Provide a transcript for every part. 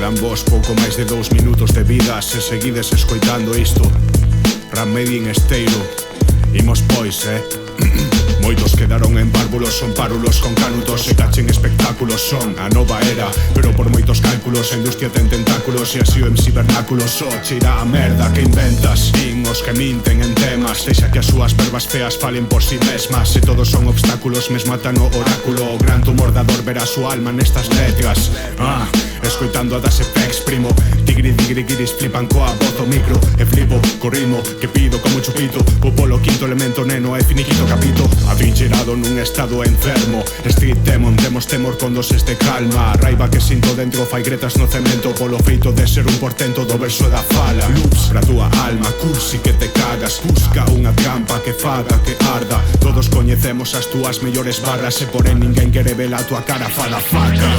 Quedan vos pouco máis de 2 minutos de vida. Se seguides escoitando isto, Rap Made in Esteiro. Imos pois, Moitos quedaron en párvulos, son párulos con canutos e cachen espectáculos. Son a nova era, pero por moitos cálculos a industria ten tentáculos e así o MC vernáculo só cheira a merda que inventas. Din os que minten en temas, deixa que as súas verbas feas falen por si mesmas. Se todos son obstáculos, mesmo ata no oráculo. O gran tumor da dor ver a súa alma nestas letras. Escoitando a Das FX, primo. Tigri digri guiris flipan coa voz o micro. E flipo co ritmo que pido como un chupito. O polo quinto elemento neno e finiquito capito. Avincherado nun estado enfermo. Street demon, temos temor con doses de calma. A raiva que sinto dentro fai gretas no cemento. Polo feito de ser un portento do verso da fala. Loops pra túa alma, cursi que te cagas. Busca unha trampa que faga que arda. Todos coñecemos as túas mellores barras. E porén ninguén quere ver a túa cara fada faca.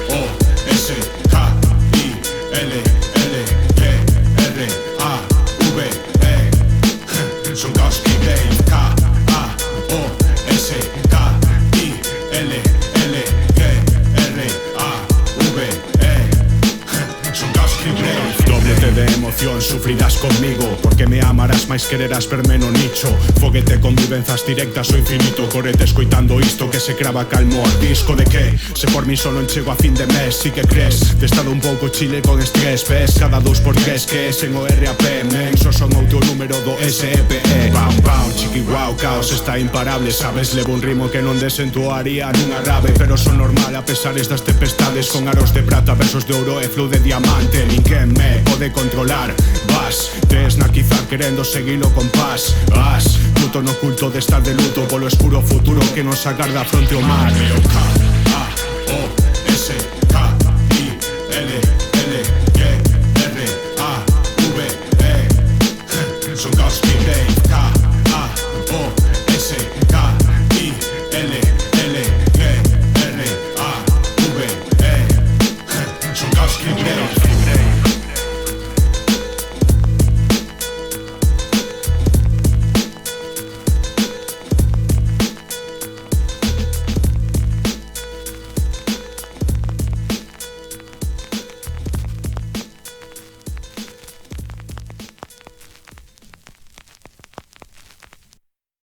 K-A-O-S-K-I-L-L-G-R-A-V-E Sonkowski Grave. K-A-O-S-K-I-L-L-G-R-A-V-E Sonkowski Grave. Doblete de emoción, sufrirás conmigo, porque me amarás máis quererás verme no nicho. Foguete con vivenzas directas o infinito. Correte escoitando isto que se crava calmo al disco de que se por mí solo enchego a fin de mes. Si que crees, te estado un pouco chile con estrés. Ves cada 2x3 que es en o RAP. Men, só son outro número do SEPE. Bam, bam, chiqui wow, caos está imparable. Sabes, levo un ritmo que non desentuaría nunha rave. Pero son normal a pesares das tempestades. Con aros de prata, versos de ouro e flow de diamante. Ninguén me pode controlar. Vas, tes na quizá querendo seguilo con paz. Vas, puto no culto de estar de luto polo escuro futuro que nos agarda fronte ao mar. K-A-O-S